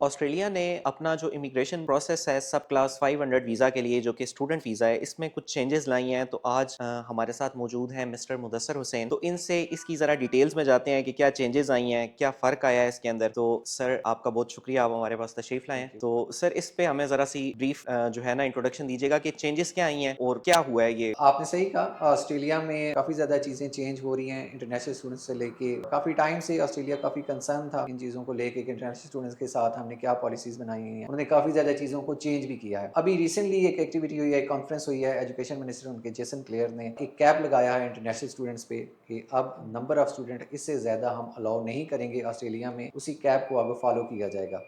Australia نے اپنا جو امیگریشن پروسیس ہے سب کلاس 500 ویزا کے لیے جو کہ اسٹوڈنٹ ویزا ہے اس میں کچھ چینجز لائی ہیں. تو آج ہمارے ساتھ موجود ہیں مسٹر مدثر حسین. تو ان سے اس کی ذرا ڈیٹیلز میں جاتے ہیں کہ کیا چینجز آئی ہیں, کیا فرق آیا ہے اس کے اندر. تو سر آپ کا بہت شکریہ, آپ ہمارے پاس تشریف لائے ہیں. تو سر اس پہ ہمیں ذرا سی بریف جو ہے نا انٹروڈکشن دیجیے گا کہ چینجز کیا آئی ہیں اور کیا ہوا ہے. یہ آپ نے صحیح کہا, آسٹریلیا میں کافی زیادہ چیزیں چینج ہو رہی ہیں انٹرنیشنل اسٹوڈنٹس سے لے کے. کافی ٹائم سے آسٹریلیا کافی کنسرن تھا ان چیزوں کو لے کے کہ انٹرنیشنل اسٹوڈنٹس کے ساتھ ہم نے کیا پالیسیز بنائی ہیں. انہوں نے کافی زیادہ چیزوں کو چینج بھی کیا ہے. ابھی ریسنٹلی ایک ایکٹیویٹی ہوئی ہے, ایک کانفرنس ہوئی ہے, ایجوکیشن منسٹر ان کے جیسن کلیئر نے ایک کیپ لگایا ہے انٹرنیشنل اسٹوڈنٹس پہ کہ اب نمبر آف اسٹوڈنٹ اس سے زیادہ ہم الاؤ نہیں کریں گے آسٹریلیا میں. اسی کیپ کو آگے فالو کیا جائے گا.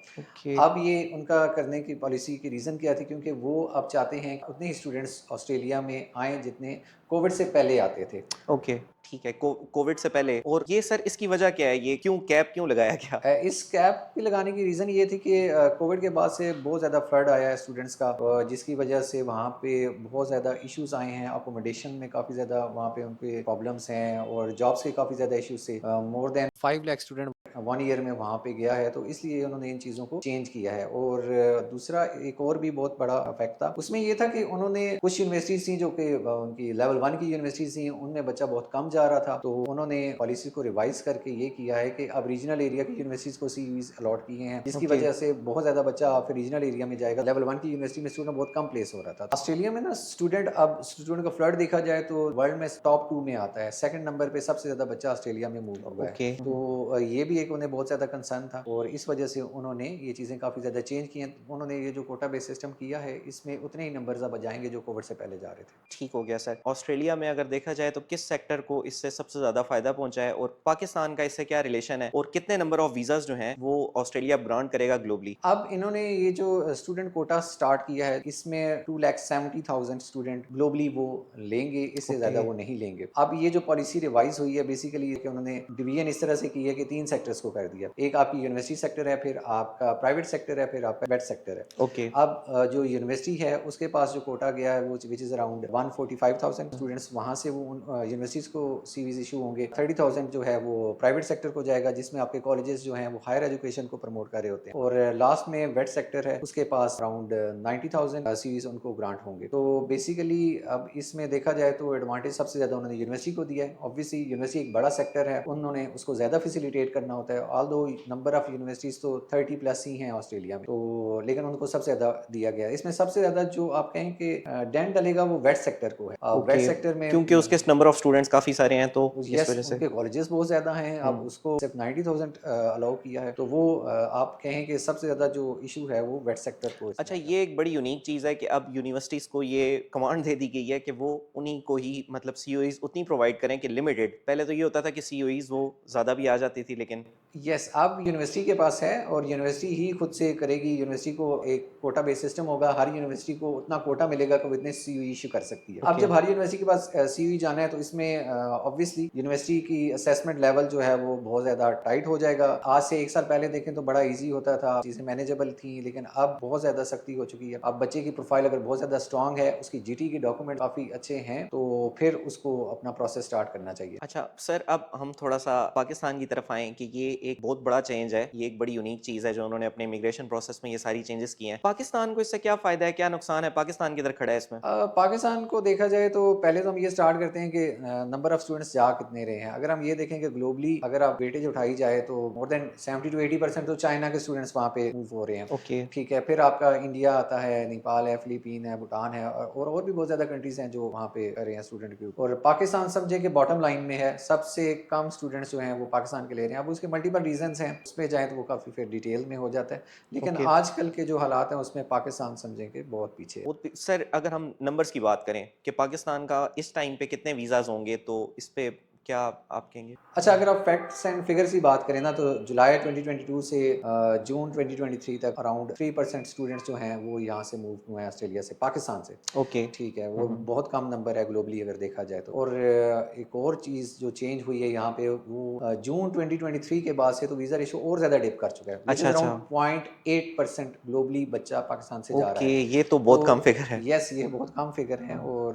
اب یہ ان کا کرنے کی پالیسی کی ریزن کیا تھی, کیونکہ وہ اب چاہتے ہیں اتنے ہی اسٹوڈنٹس آسٹریلیا میں آئیں جتنے کووڈ سے پہلے آتے تھے. اوکے ٹھیک ہے, کووڈ سے پہلے. اور یہ سر اس کی وجہ کیا ہے, یہ کیوں کیپ کیوں لگایا گیا؟ اس کیپ پہ لگانے کی ریزن یہ تھی کہ کووڈ کے بعد سے بہت زیادہ فلڈ آیا ہے اسٹوڈنٹس کا, جس کی وجہ سے وہاں پہ بہت زیادہ ایشوز آئے ہیں. اکوموڈیشن میں کافی زیادہ وہاں پہ ان کے پرابلمس ہیں اور جابس کے کافی زیادہ ایشوز سے مور دین 5 لاکھ اسٹوڈنٹ 1 ایئر میں وہاں پہ گیا ہے. تو اس لیے انہوں نے ان چیزوں کو چینج کیا ہے. اور دوسرا ایک اور بھی بہت بڑا افیکٹ تھا, اس میں یہ تھا کہ انہوں نے کچھ یونیورسٹیز تھیں جو کہ ان کی لیول 1 کی یونیورسٹیز تھیں, ان میں بچہ بہت کم جا رہا تھا. تو انہوں نے پالیسی کو ریوائز کر کے یہ کیا ہے کہ اب ریجنل ایریا کی یونیورسٹیز کو سی ویز الاٹ کیے ہیں, جس کی وجہ سے بہت زیادہ بچہ پھر ریجنل ایریا میں جائے گا. لیول 1 کی یونیورسٹی میں اسٹوڈنٹ بہت کم پلیس ہو رہا تھا. آسٹریلیا میں نا اسٹوڈنٹ کا فلڈ دیکھا جائے تو ورلڈ میں ٹاپ 2 میں آتا ہے. سیکنڈ نمبر پہ سب سے زیادہ بچہ آسٹریلیا میں موو ہوا ہے. تو یہ بھی ایک انہیں بہت زیادہ کنسرن تھا اور اس وجہ سے انہوں نے یہ چیزیں کافی زیادہ چینج کی ہیں. انہوں نے یہ جو کوٹا بیس سسٹم کیا ہے اس میں اتنے ہی نمبرز اب جائیں گے جو کووڈ سے پہلے جا رہے تھے. ٹھیک ہو گیا سر. آسٹریلیا میں اگر دیکھا جائے تو کس سیکٹر کو اس سے سب سے زیادہ فائدہ پہنچا ہے, اور پاکستان کا اس سے کیا ریلیشن ہے, اور کتنے نمبر آف ویزاز جو ہیں وہ آسٹریلیا گرانٹ کرے گا گلوبلی؟ اب انہوں نے یہ جو اسٹوڈنٹ کوٹا سٹارٹ کیا ہے اس میں 2,70,000 اسٹوڈنٹ گلوبلی وہ لیں گے, اس سے زیادہ وہ نہیں لیں گے. اب یہ جو پالیسی ریوائز ہوئی ہے بیسیکلی کہ انہوں نے ڈویژن اس طرح سے کی ہے کہ 3 سیکٹرز کو کر دیا. ایک آپ کی یونیورسٹی سیکٹر ہے, پھر آپ کا پرائیویٹ سیکٹر ہے, پھر آپ کا ویٹ سیکٹر ہے. اوکے. اب جو یونیورسٹی ہے اس کے پاس جو کوٹا گیا ہے وہ وچ از اراؤنڈ 145,000 اسٹوڈنٹس, وہاں سے وہ یونیورسٹیز کو سی ویز ایشو ہوں گے. 30,000 جو ہے وہ پرائیویٹ سیکٹر کو جائے گا, جس میں آپ کے کالجز جو ہیں وہ ہائر ایجوکیشن کو پروموٹ کر رہے ہوتے ہیں. اور لاسٹ میں ویٹ سیکٹر ہے, اس کے پاس اراؤنڈ 90,000 سیریز ان کو گرانٹ ہوں گے. تو بیسیکلی اب اس میں دیکھا جائے تو ایڈوانٹیج سب سے زیادہ انہوں نے یونیورسٹی کو دیا ہے. آبویسلی یونیورسٹی ایک بڑا سیکٹر ہے, انہوں نے اس کو زیادہ فیسیلیٹیٹ کرنا ہوتا ہے. آلدو نمبر آف یونیورسٹیز تو 30+ ہی ہیں آسٹریلیا میں, تو لیکن ان کو سب سے زیادہ دیا گیا ہے. اس میں سب سے زیادہ جو آپ کہیں کہ ڈینٹ ڈلے گا وہ ویٹ سیکٹر کو ہے. ویٹ سیکٹر میں کیونکہ اس کے نمبر آف اسٹوڈنٹس کافی سارے ہیں تو اس وجہ سے ان کے کالجز بہت زیادہ ہیں. اب اس کو صرف 90,000 الاؤ کیا ہے, تو وہ آپ کہیں کہ سب سے زیادہ جو ایشو ہے وہ ویٹ سیکٹر کو. اچھا, یہ ایک بڑی یونیک چیز ہے کہ اب یونیورسٹیز کو یہ کمانڈ دے دی گئی ہے کہ وہ انہی کو ہی مطلب سی او ایز اتنی پرووائڈ کریں کہ لمیٹڈ. پہلے تو یہ ہوتا تھا کہ سی او ایز وہ زیادہ بھی آ جاتی تھی, لیکن یس اب یونیورسٹی کے پاس ہے اور یونیورسٹی ہی خود سے کرے گی. یونیورسٹی کو ایک کوٹا بیس سسٹم ہوگا, ہر یونیورسٹی کو اتنا کوٹا ملے گا کہ وہ اتنے سی او ایشو کر سکتی ہے. اب جب ہر یونیورسٹی کے پاس سی او ای جانا ہے تو اس میں آبویسلی یونیورسٹی کی اسیسمنٹ لیول جو ہے وہ بہت زیادہ ٹائٹ ہو جائے گا. آج سے 1 سال پہلے دیکھیں تو بڑا ایزی ہوتا تھا, چیزیں مینیجبل تھیں, لیکن اب بہت زیادہ سختی ہو چکی ہے. اب بچے کی پروفائل اگر بہت زیادہ اسٹرانگ ہے, اس کی جی ٹی کے ڈاکومنٹ کافی اچھے ہیں, تو پھر اس کو اپنا پروسیس اسٹارٹ کرنا چاہیے. اچھا سر, اب ہم تھوڑا سا پاکستان کی طرف آئیں کہ یہ ایک بہت بڑا چینج ہے, یہ ایک بڑی یونیک چیز ہے جو انہوں نے اپنے امیگریشن پروسیس میں یہ ساری چینجز کی ہیں. پاکستان کو اس سے کیا فائدہ ہے, کیا نقصان ہے, پاکستان کدھر کھڑا ہے اس میں؟ پاکستان کو دیکھا جائے تو پہلے تو ہم یہ سٹارٹ کرتے ہیں کہ نمبر آف اسٹوڈنٹس جا کتنے رہے ہیں. اگر ہم یہ دیکھیں کہ گلوبلی اگر آپ ویٹیج اٹھائی جائے تو مور دین 70 to 80% تو چائنا کے اسٹوڈنٹس وہاں پہ موو ہو رہے ہیں. اوکے. ٹھیک ہے, پھر آپ کا انڈیا آتا ہے, نیپال ہے, فلیپین ہے, بھوٹان ہے, اور بھی بہت زیادہ کنٹریز ہیں جو وہاں پہ کر رہے ہیں اسٹوڈنٹ کی. اور پاکستان سمجھے کہ باٹم لائن میں ہے, سب سے کم اسٹوڈنٹس جو ہیں وہ پاکستان کے لے رہے ہیں. اب اس کے ملٹیپل ریزنس ہیں, اس پہ جائیں تو وہ کافی پھر ڈیٹیل میں ہو جاتا ہے, لیکن آج کل کے جو حالات ہیں اس میں پاکستان سمجھیں کہ بہت پیچھے ہے. سر اگر ہم نمبرز کی بات کریں کہ پاکستان کا اس ٹائم پہ کتنے ویزاز ہوں گے, تو اس پہ کیا آپ کہیں گے؟ اچھا, اگر آپ فیکٹس اینڈ فگرز کی بات کریں نا تو جولائی 2022 سے جون 2023 تک اراؤنڈ 3% اسٹوڈنٹس جو ہیں وہ یہاں سے موو ہوئے ہیں آسٹریلیا سے, پاکستان سے. اوکے. ٹھیک ہے, وہ بہت کم نمبر ہے گلوبلی اگر دیکھا جائے تو. اور ایک اور چیز جو چینج ہوئی ہے یہاں پہ, وہ جون 2023 کے بعد سے تو ویزا ریشو اور زیادہ ڈپ کر چکا ہے. اچھا اراؤنڈ 0.8% گلوبلی بچہ پاکستان سے جا رہا ہے. یہ تو بہت کم فگر ہے. یس, یہ بہت کم فگر ہے. اور